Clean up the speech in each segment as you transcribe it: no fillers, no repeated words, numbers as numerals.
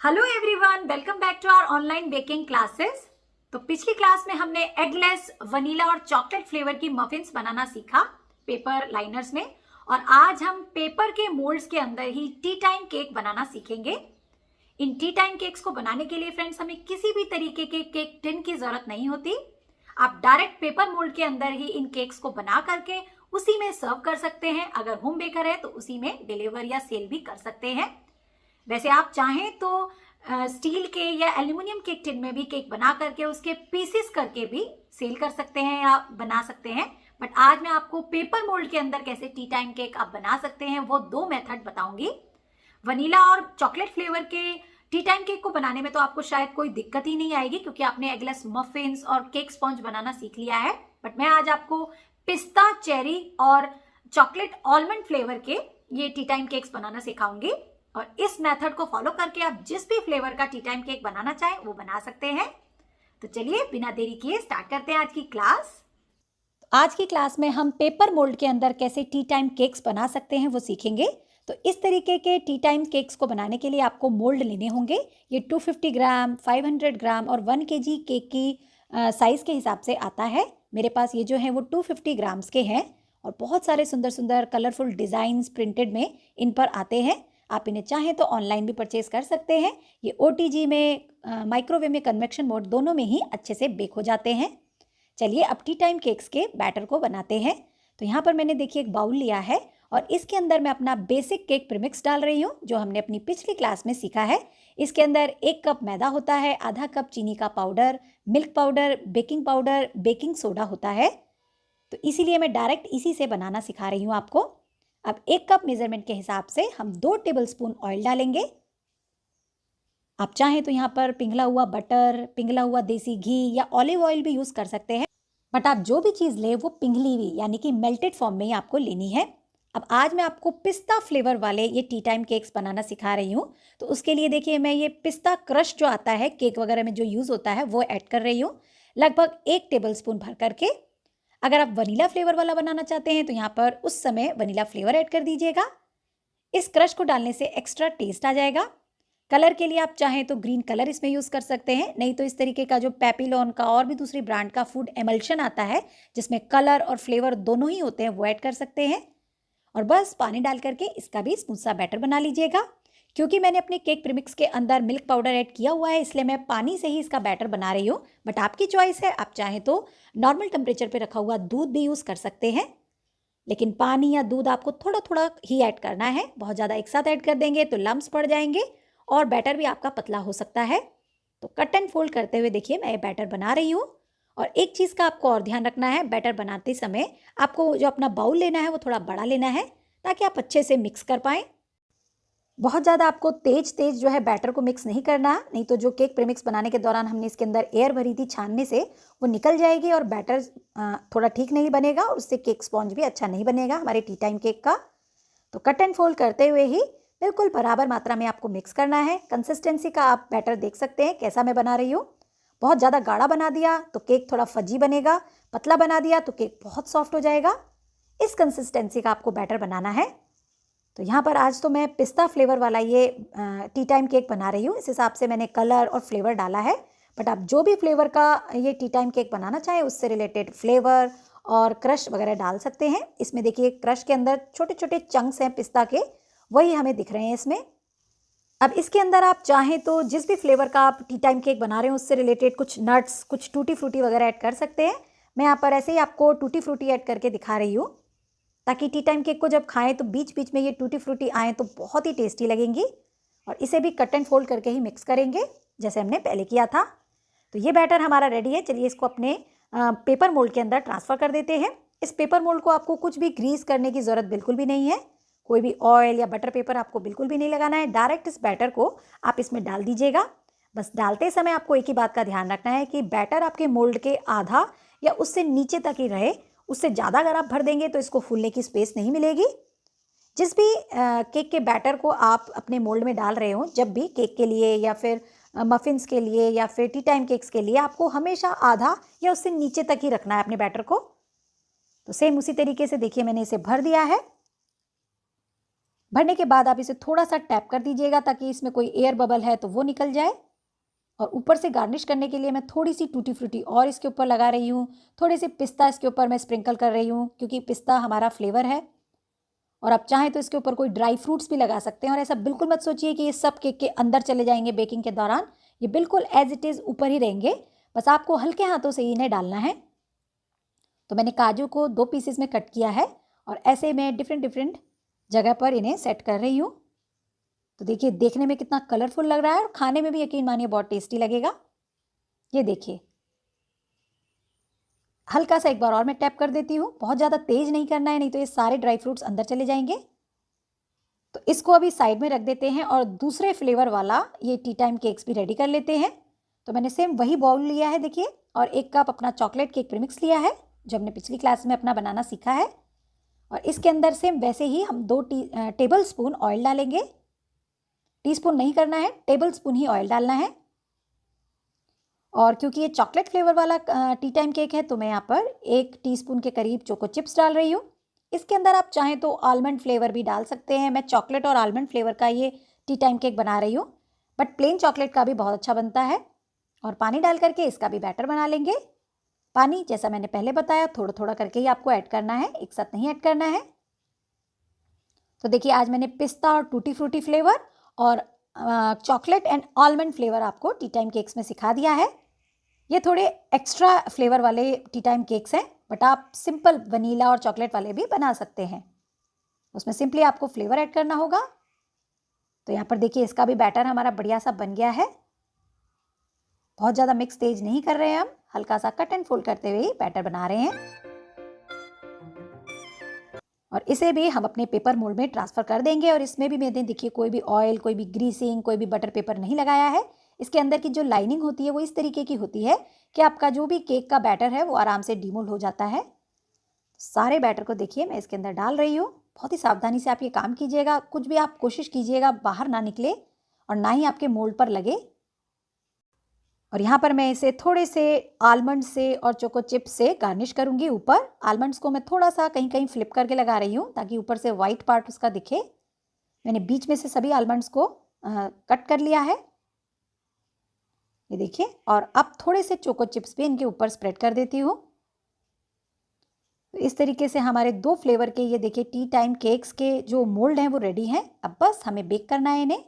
Hello everyone, welcome back to our online baking classes. तो पिछली class में हमने एगलेस, वनीला और चॉकलेट फ्लेवर की मफिन्स बनाना सीखा पेपर लाइनर्स में। और आज हम पेपर के मोल्ड्स के अंदर ही टी टाइम केक बनाना सीखेंगे। इन टी टाइम केक्स को बनाने के लिए फ्रेंड्स हमें किसी भी तरीके के केक टिन की जरूरत नहीं होती। आप डायरेक्ट पेपर मोल्ड के अंदर ही इन केक्स को बना करके उसी में सर्व कर सकते हैं। अगर होम बेकर है तो उसी में डिलीवर या सेल भी कर सकते हैं। वैसे आप चाहें तो स्टील के या एल्यूमिनियम के टिन में भी केक बना करके उसके पीसेस करके भी सेल कर सकते हैं या बना सकते हैं। बट आज मैं आपको पेपर मोल्ड के अंदर कैसे टी टाइम केक आप बना सकते हैं वो दो मेथड बताऊंगी। वनीला और चॉकलेट फ्लेवर के टी टाइम केक को बनाने में तो आपको शायद कोई दिक्कत ही नहीं आएगी क्योंकि आपने एगलेस मफिन्स और केक स्पॉन्ज बनाना सीख लिया है। बट मैं आज आपको पिस्ता, चेरी और चॉकलेट आलमंड फ्लेवर के ये टी टाइम केक्स बनाना सिखाऊंगी। और इस मेथड को फॉलो करके आप जिस भी फ्लेवर का टी टाइम केक बनाना चाहें वो बना सकते हैं। तो चलिए बिना देरी किए स्टार्ट करते हैं आज की क्लास। आज की क्लास में हम पेपर मोल्ड के अंदर कैसे टी टाइम केक्स बना सकते हैं वो सीखेंगे। तो इस तरीके के टी टाइम केक्स को बनाने के लिए आपको मोल्ड लेने होंगे। ये 250 ग्राम, 500 ग्राम और 1 kg केक की साइज़ के हिसाब से आता है। मेरे पास ये जो है वो 250 ग्राम्स के हैं और बहुत सारे सुंदर सुंदर कलरफुल डिज़ाइंस प्रिंटेड में इन पर आते हैं। आप इन्हें चाहें तो ऑनलाइन भी परचेज कर सकते हैं। ये OTG में, माइक्रोवेव में, कन्वेक्शन मोड दोनों में ही अच्छे से बेक हो जाते हैं। चलिए अब टी टाइम केक्स के बैटर को बनाते हैं। तो यहाँ पर मैंने देखिए एक बाउल लिया है और इसके अंदर मैं अपना बेसिक केक प्रीमिक्स डाल रही हूँ जो हमने अपनी पिछली क्लास में सीखा है। इसके अंदर 1 कप मैदा होता है, आधा कप चीनी का powder, milk powder, baking powder, baking soda होता है। तो इसीलिए मैं डायरेक्ट इसी से बनाना सिखा रही हूँ आपको। अब 1 कप मेजरमेंट के हिसाब से हम 2 टेबलस्पून ऑयल डालेंगे। आप चाहें तो यहाँ पर पिघला हुआ बटर, पिघला हुआ देसी घी या ऑलिव ऑयल भी यूज़ कर सकते हैं। बट आप जो भी चीज़ ले वो पिघली हुई यानी कि मेल्टेड फॉर्म में ही आपको लेनी है। अब आज मैं आपको पिस्ता फ्लेवर वाले ये टी टाइम केक्स बनाना सिखा रही हूँ। तो उसके लिए देखिए मैं ये पिस्ता क्रश जो आता है केक वगैरह में जो यूज़ होता है वो ऐड कर रही हूँ, लगभग 1 टेबलस्पून भर करके। अगर आप वनीला फ्लेवर वाला बनाना चाहते हैं तो यहाँ पर उस समय वनीला फ्लेवर ऐड कर दीजिएगा। इस क्रश को डालने से एक्स्ट्रा टेस्ट आ जाएगा। कलर के लिए आप चाहें तो ग्रीन कलर इसमें यूज़ कर सकते हैं, नहीं तो इस तरीके का जो पैपिलॉन का और भी दूसरी ब्रांड का फूड एमल्शन आता है जिसमें कलर और फ्लेवर दोनों ही होते हैं वो ऐड कर सकते हैं। और बस पानी डाल करके इसका भी स्मूथ सा बैटर बना लीजिएगा। क्योंकि मैंने अपने केक प्रीमिक्स के अंदर मिल्क पाउडर ऐड किया हुआ है इसलिए मैं पानी से ही इसका बैटर बना रही हूँ। बट आपकी चॉइस है, आप चाहें तो नॉर्मल टेम्परेचर पे रखा हुआ दूध भी यूज़ कर सकते हैं। लेकिन पानी या दूध आपको थोड़ा थोड़ा ही ऐड करना है, बहुत ज़्यादा एक साथ ऐड कर देंगे तो लम्स पड़ जाएंगे और बैटर भी आपका पतला हो सकता है। तो कट एंड फोल्ड करते हुए देखिए मैं ये बैटर बना रही हूँ। और एक चीज़ का आपको और ध्यान रखना है, बैटर बनाते समय आपको जो अपना बाउल लेना है वो थोड़ा बड़ा लेना है ताकि आप अच्छे से मिक्स कर पाएँ। बहुत ज़्यादा आपको तेज जो है बैटर को मिक्स नहीं करना, नहीं तो जो केक प्रीमिक्स बनाने के दौरान हमने इसके अंदर एयर भरी थी छानने से वो निकल जाएगी और बैटर थोड़ा ठीक नहीं बनेगा और उससे केक स्पॉन्ज भी अच्छा नहीं बनेगा हमारे टी टाइम केक का। तो कट एंड फोल्ड करते हुए ही बिल्कुल बराबर मात्रा में आपको मिक्स करना है। कंसिस्टेंसी का आप बैटर देख सकते हैं कैसा मैं बना रही हूँ। बहुत ज़्यादा गाढ़ा बना दिया तो केक थोड़ा फजी बनेगा, पतला बना दिया तो केक बहुत सॉफ्ट हो जाएगा। इस कंसिस्टेंसी का आपको बैटर बनाना है। तो यहाँ पर आज तो मैं पिस्ता फ्लेवर वाला ये टी टाइम केक बना रही हूँ, इस हिसाब से मैंने कलर और फ्लेवर डाला है। बट आप जो भी फ्लेवर का ये टी टाइम केक बनाना चाहें उससे रिलेटेड फ्लेवर और क्रश वगैरह डाल सकते हैं। इसमें देखिए क्रश के अंदर छोटे छोटे चंक्स हैं पिस्ता के, वही हमें दिख रहे हैं इसमें। अब इसके अंदर आप चाहें तो जिस भी फ्लेवर का आप टी टाइम केक बना रहे हैं उससे रिलेटेड कुछ नट्स, कुछ टूटी फ्रूटी वगैरह ऐड कर सकते हैं। मैं यहाँ पर ऐसे ही आपको टूटी फ्रूटी ऐड करके दिखा रही हूँ ताकि टी टाइम केक को जब खाएं तो बीच बीच में ये टूटी फ्रूटी आएँ तो बहुत ही टेस्टी लगेंगी। और इसे भी कट एंड फोल्ड करके ही मिक्स करेंगे जैसे हमने पहले किया था। तो ये बैटर हमारा रेडी है। चलिए इसको अपने पेपर मोल्ड के अंदर ट्रांसफ़र कर देते हैं। इस पेपर मोल्ड को आपको कुछ भी ग्रीस करने की ज़रूरत बिल्कुल भी नहीं है, कोई भी ऑयल या बटर पेपर आपको बिल्कुल भी नहीं लगाना है। डायरेक्ट इस बैटर को आप इसमें डाल दीजिएगा। बस डालते समय आपको एक ही बात का ध्यान रखना है कि बैटर आपके मोल्ड के आधा या उससे नीचे तक ही रहे, उससे ज़्यादा अगर आप भर देंगे तो इसको फूलने की स्पेस नहीं मिलेगी। जिस भी केक के बैटर को आप अपने मोल्ड में डाल रहे हो, जब भी केक के लिए या फिर मफ़िन्स के लिए या फिर टी टाइम केक्स के लिए, आपको हमेशा आधा या उससे नीचे तक ही रखना है अपने बैटर को। तो सेम उसी तरीके से देखिए मैंने इसे भर दिया है। भरने के बाद आप इसे थोड़ा सा टैप कर दीजिएगा ताकि इसमें कोई एयर बबल है तो वो निकल जाए। और ऊपर से गार्निश करने के लिए मैं थोड़ी सी टूटी फ्रूटी और इसके ऊपर लगा रही हूँ। थोड़े से पिस्ता इसके ऊपर मैं स्प्रिंकल कर रही हूँ क्योंकि पिस्ता हमारा फ्लेवर है। और आप चाहें तो इसके ऊपर कोई ड्राई फ्रूट्स भी लगा सकते हैं। और ऐसा बिल्कुल मत सोचिए कि ये सब केक के अंदर चले जाएंगे बेकिंग के दौरान। ये बिल्कुल एज इट इज़ ऊपर ही रहेंगे, बस आपको हल्के हाथों से इन्हें डालना है। तो मैंने काजू को 2 पीसेस में कट किया है और ऐसे मैं डिफरेंट जगह पर इन्हें सेट कर रही हूँ। तो देखिए देखने में कितना कलरफुल लग रहा है और खाने में भी यकीन मानिए बहुत टेस्टी लगेगा। ये देखिए, हल्का सा एक बार और मैं टैप कर देती हूँ। बहुत ज़्यादा तेज नहीं करना है, नहीं तो ये सारे ड्राई फ्रूट्स अंदर चले जाएंगे। तो इसको अभी साइड में रख देते हैं और दूसरे फ्लेवर वाला ये टी टाइम केक्स भी रेडी कर लेते हैं। तो मैंने सेम वही बाउल लिया है देखिए, और 1 कप अपना चॉकलेट केक प्रीमिक्स लिया है जो हमने पिछली क्लास में अपना बनाना सीखा है। और इसके अंदर सेम वैसे ही हम 2 टेबल स्पून ऑयल डालेंगे। टीस्पून नहीं करना है, टेबल स्पून ही ऑयल डालना है। और क्योंकि ये चॉकलेट फ्लेवर वाला टी टाइम केक है तो मैं यहाँ पर 1 टीस्पून के करीब चोको चिप्स डाल रही हूँ। इसके अंदर आप चाहें तो आलमंड फ्लेवर भी डाल सकते हैं। मैं चॉकलेट और आलमंड फ्लेवर का ये टी टाइम केक बना रही हूँ, बट प्लेन चॉकलेट का भी बहुत अच्छा बनता है। और पानी डाल करके इसका भी बैटर बना लेंगे। पानी जैसा मैंने पहले बताया थोड़ा थोड़ा करके ही आपको ऐड करना है, एक साथ नहीं ऐड करना है। तो देखिए आज मैंने पिस्ता और टूटी फ्रूटी फ्लेवर और चॉकलेट एंड आलमंड फ्लेवर आपको टी टाइम केक्स में सिखा दिया है। ये थोड़े एक्स्ट्रा फ्लेवर वाले टी टाइम केक्स हैं, बट आप सिंपल वनीला और चॉकलेट वाले भी बना सकते हैं। उसमें सिंपली आपको फ्लेवर ऐड करना होगा। तो यहाँ पर देखिए इसका भी बैटर हमारा बढ़िया सा बन गया है। बहुत ज़्यादा मिक्स तेज नहीं कर रहे हैं हम, हल्का सा कट एंड फोल्ड करते हुए ही बैटर बना रहे हैं। और इसे भी हम अपने पेपर मोल्ड में ट्रांसफ़र कर देंगे। और इसमें भी मैंने देखिए कोई भी ऑयल, कोई भी ग्रीसिंग, कोई भी बटर पेपर नहीं लगाया है। इसके अंदर की जो लाइनिंग होती है वो इस तरीके की होती है कि आपका जो भी केक का बैटर है वो आराम से डीमोल्ड हो जाता है। सारे बैटर को देखिए मैं इसके अंदर डाल रही हूँ। बहुत ही सावधानी से आप ये काम कीजिएगा, कुछ भी आप कोशिश कीजिएगा बाहर ना निकले और ना ही आपके मोल्ड पर लगे। और यहाँ पर मैं इसे थोड़े से आलमंड से और चोको चिप्स से गार्निश करूँगी। ऊपर आलमंड्स को मैं थोड़ा सा कहीं कहीं फ्लिप करके लगा रही हूँ ताकि ऊपर से वाइट पार्ट उसका दिखे। मैंने बीच में से सभी आलमंड्स को कट कर लिया है, ये देखिए। और अब थोड़े से चोको चिप्स भी इनके ऊपर स्प्रेड कर देती हूँ। तो इस तरीके से हमारे 2 फ्लेवर के ये देखिए टी टाइम केक्स के जो मोल्ड हैं वो रेडी हैं। अब बस हमें बेक करना है इन्हें।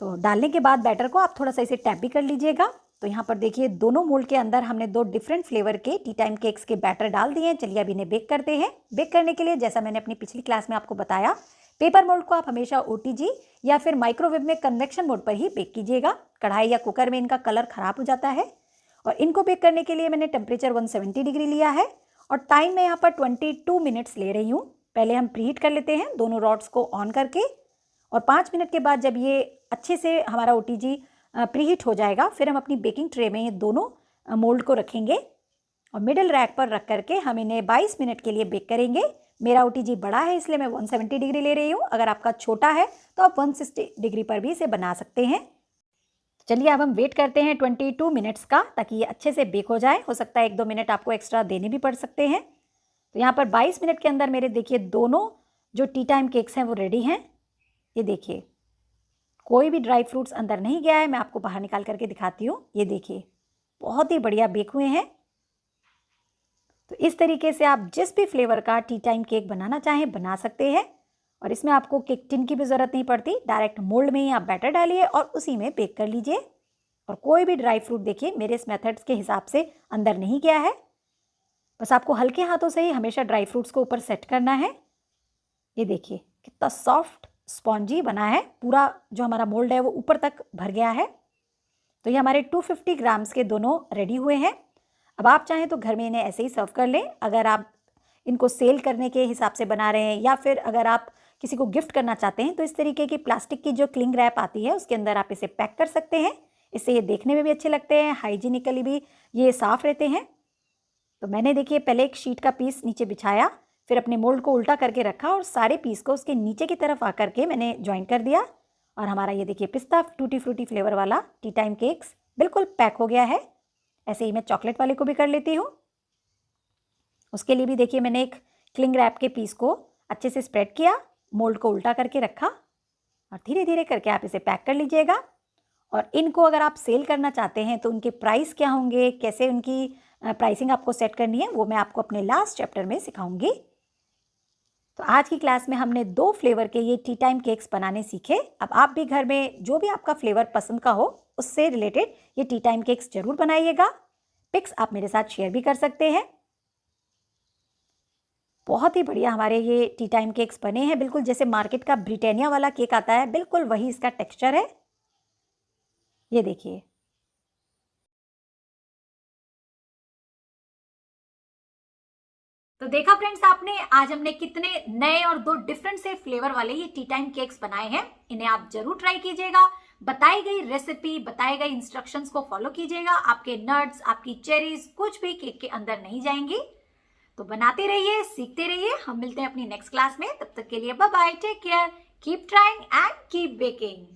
तो डालने के बाद बैटर को आप थोड़ा सा इसे टैप भी कर लीजिएगा। तो यहाँ पर देखिए दोनों मोल्ड के अंदर हमने 2 डिफरेंट फ्लेवर के टी टाइम केक्स के बैटर डाल दिए हैं। चलिए अब इन्हें बेक करते हैं। बेक करने के लिए जैसा मैंने अपनी पिछली क्लास में आपको बताया, पेपर मोल्ड को आप हमेशा ओटीजी या फिर माइक्रोवेव में कन्वेक्शन मोड पर ही बेक कीजिएगा। कढ़ाई या कुकर में इनका कलर खराब हो जाता है। और इनको बेक करने के लिए मैंने टेम्परेचर 170 डिग्री लिया है और टाइम मैं यहाँ पर 22 मिनट्स ले रही हूँ। पहले हम प्रीहीट कर लेते हैं दोनों रॉड्स को ऑन करके, और 5 मिनट के बाद जब ये अच्छे से हमारा ओटीजी प्रीहीट हो जाएगा फिर हम अपनी बेकिंग ट्रे में ये दोनों मोल्ड को रखेंगे और मिडिल रैक पर रख करके हम इन्हें 22 मिनट के लिए बेक करेंगे। मेरा ओटीजी बड़ा है इसलिए मैं 170 डिग्री ले रही हूँ। अगर आपका छोटा है तो आप 160 डिग्री पर भी इसे बना सकते हैं। चलिए अब हम वेट करते हैं 22 मिनट्स का, ताकि ये अच्छे से बेक हो जाए। हो सकता है 1-2 मिनट आपको एक्स्ट्रा देने भी पड़ सकते हैं। तो यहाँ पर 22 मिनट के अंदर मेरे देखिए दोनों जो टी टाइम केक्स हैं वो रेडी हैं। ये देखिए कोई भी ड्राई फ्रूट्स अंदर नहीं गया है। मैं आपको बाहर निकाल करके दिखाती हूँ। ये देखिए बहुत ही बढ़िया बेक हुए हैं। तो इस तरीके से आप जिस भी फ्लेवर का टी टाइम केक बनाना चाहें बना सकते हैं। और इसमें आपको केक टिन की भी ज़रूरत नहीं पड़ती, डायरेक्ट मोल्ड में ही आप बैटर डालिए और उसी में बेक कर लीजिए। और कोई भी ड्राई फ्रूट देखिए मेरे इस मेथड्स के हिसाब से अंदर नहीं गया है। बस आपको हल्के हाथों से ही हमेशा ड्राई फ्रूट्स को ऊपर सेट करना है। ये देखिए कितना सॉफ्ट स्पॉन्जी बना है, पूरा जो हमारा मोल्ड है वो ऊपर तक भर गया है। तो ये हमारे 250 ग्राम्स के दोनों रेडी हुए हैं। अब आप चाहें तो घर में इन्हें ऐसे ही सर्व कर लें। अगर आप इनको सेल करने के हिसाब से बना रहे हैं या फिर अगर आप किसी को गिफ्ट करना चाहते हैं तो इस तरीके की प्लास्टिक की जो क्लिंग रैप आती है उसके अंदर आप इसे पैक कर सकते हैं। इससे ये देखने में भी अच्छे लगते हैं, हाइजीनिकली भी ये साफ़ रहते हैं। तो मैंने देखिए पहले एक शीट का पीस नीचे बिछाया, फिर अपने मोल्ड को उल्टा करके रखा और सारे पीस को उसके नीचे की तरफ आकर के मैंने ज्वाइन कर दिया। और हमारा ये देखिए पिस्ता टूटी फ्रूटी फ्लेवर वाला टी टाइम केक्स बिल्कुल पैक हो गया है। ऐसे ही मैं चॉकलेट वाले को भी कर लेती हूँ। उसके लिए भी देखिए मैंने एक क्लिंग रैप के पीस को अच्छे से स्प्रेड किया, मोल्ड को उल्टा करके रखा और धीरे धीरे करके आप इसे पैक कर लीजिएगा। और इनको अगर आप सेल करना चाहते हैं तो उनके प्राइस क्या होंगे, कैसे उनकी प्राइसिंग आपको सेट करनी है, वो मैं आपको अपने लास्ट चैप्टर में सिखाऊंगी। तो आज की क्लास में हमने 2 फ्लेवर के ये टी टाइम केक्स बनाने सीखे। अब आप भी घर में जो भी आपका फ्लेवर पसंद का हो उससे रिलेटेड ये टी टाइम केक्स जरूर बनाइएगा। पिक्स आप मेरे साथ शेयर भी कर सकते हैं। बहुत ही बढ़िया हमारे ये टी टाइम केक्स बने हैं, बिल्कुल जैसे मार्केट का ब्रिटानिया वाला केक आता है, बिल्कुल वही इसका टेक्सचर है। ये देखिए। तो देखा फ्रेंड्स आपने, आज हमने कितने नए और 2 डिफरेंट से फ्लेवर वाले ये टी टाइम केक्स बनाए हैं। इन्हें आप जरूर ट्राई कीजिएगा। बताई गई रेसिपी, बताए गए इंस्ट्रक्शंस को फॉलो कीजिएगा। आपके नट्स, आपकी चेरीज कुछ भी केक के अंदर नहीं जाएंगी। तो बनाते रहिए, सीखते रहिए। हम मिलते हैं अपनी नेक्स्ट क्लास में। तब तक के लिए bye bye, take care, keep trying and keep baking.